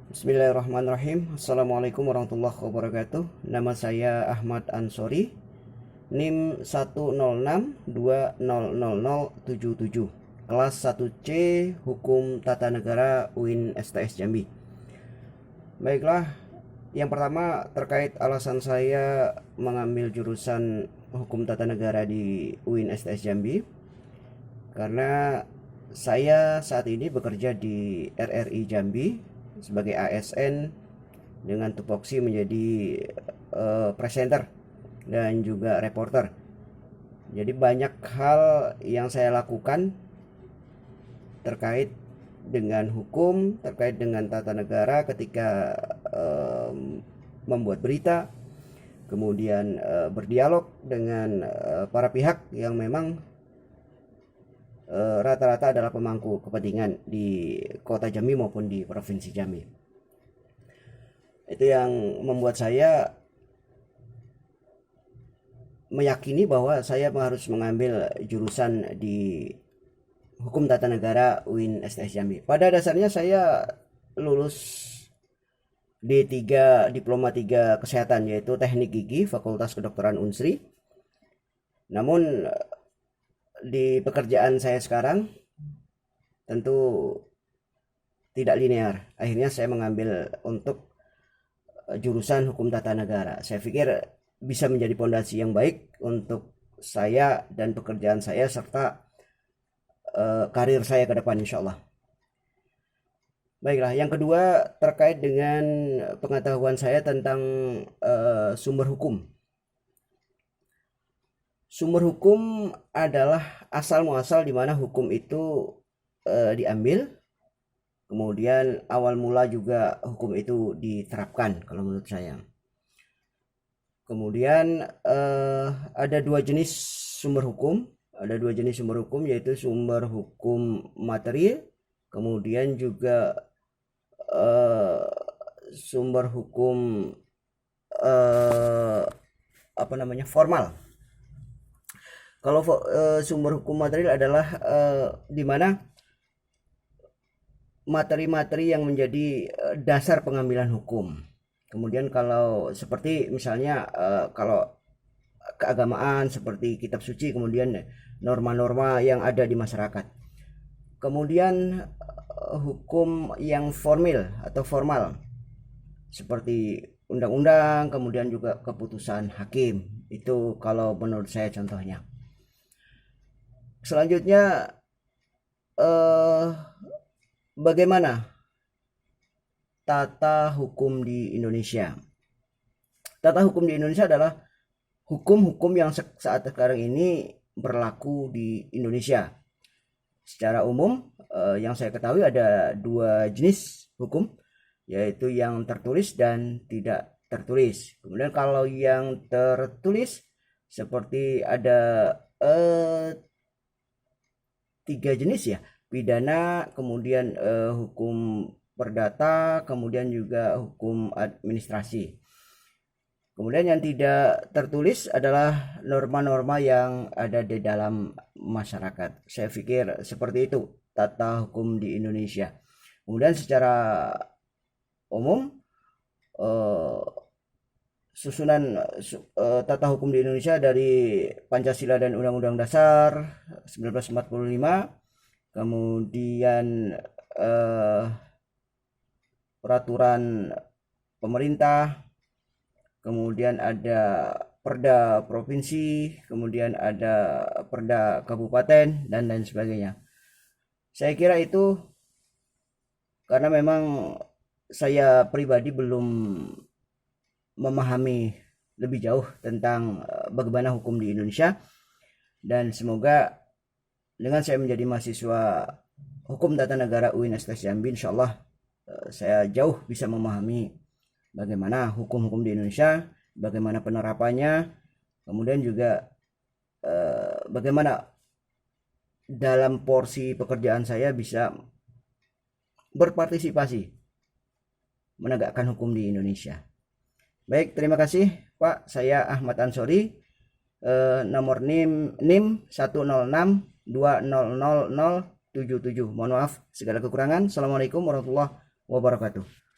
Bismillahirrahmanirrahim. Assalamualaikum warahmatullahi wabarakatuh. Nama saya Ahmad Ansori. NIM 106200077. Kelas 1C Hukum Tata Negara UIN STS Jambi. Baiklah, yang pertama terkait alasan saya mengambil jurusan Hukum Tata Negara di UIN STS Jambi. Karena saya saat ini bekerja di RRI Jambi sebagai ASN dengan tupoksi menjadi presenter dan juga reporter. Jadi banyak hal yang saya lakukan terkait dengan hukum, terkait dengan tata negara ketika membuat berita, kemudian berdialog dengan para pihak yang memang rata-rata adalah pemangku kepentingan di kota Jambi maupun di provinsi Jambi. Itu yang membuat saya meyakini bahwa saya harus mengambil jurusan di Hukum Tata Negara UIN STS Jambi. Pada dasarnya saya lulus D3 Diploma 3 Kesehatan, yaitu Teknik Gigi Fakultas Kedokteran Unsri. Namun di pekerjaan saya sekarang tentu tidak linear. Akhirnya saya mengambil untuk jurusan Hukum Tata Negara. Saya pikir bisa menjadi fondasi yang baik untuk saya dan pekerjaan saya serta karir saya ke depan, insya Allah. Baiklah, yang kedua terkait dengan pengetahuan saya tentang sumber hukum. Sumber hukum adalah asal muasal di mana hukum itu diambil, kemudian awal mula juga hukum itu diterapkan kalau menurut saya. Kemudian ada dua jenis sumber hukum, yaitu sumber hukum materi, kemudian juga sumber hukum formal. Kalau sumber hukum material adalah di mana materi-materi yang menjadi dasar pengambilan hukum. Kemudian kalau seperti misalnya kalau keagamaan seperti kitab suci, kemudian norma-norma yang ada di masyarakat. Kemudian hukum yang formal atau formal seperti undang-undang, kemudian juga keputusan hakim. Itu kalau menurut saya contohnya. Selanjutnya bagaimana tata hukum di Indonesia? Tata hukum di Indonesia adalah hukum-hukum yang saat sekarang ini berlaku di Indonesia. Secara umum yang saya ketahui ada dua jenis hukum, yaitu yang tertulis dan tidak tertulis. Kemudian kalau yang tertulis seperti ada tiga jenis ya, pidana, kemudian hukum perdata, kemudian juga hukum administrasi. Kemudian yang tidak tertulis adalah norma-norma yang ada di dalam masyarakat. Saya pikir seperti itu tata hukum di Indonesia. Kemudian secara umum susunan tata hukum di Indonesia dari Pancasila dan Undang-Undang Dasar 1945, kemudian peraturan pemerintah, kemudian ada perda provinsi, kemudian ada perda kabupaten dan lain sebagainya. Saya kira itu karena memang saya pribadi belum memahami lebih jauh tentang bagaimana hukum di Indonesia, dan semoga dengan saya menjadi mahasiswa Hukum Tata Negara UIN STS Jambi, insyaallah saya jauh bisa memahami bagaimana hukum-hukum di Indonesia, bagaimana penerapannya, kemudian juga bagaimana dalam porsi pekerjaan saya bisa berpartisipasi menegakkan hukum di Indonesia. Baik, terima kasih Pak. Saya Ahmad Ansori. Nomor NIM 106200077. Mohon maaf segala kekurangan. Assalamualaikum warahmatullahi wabarakatuh.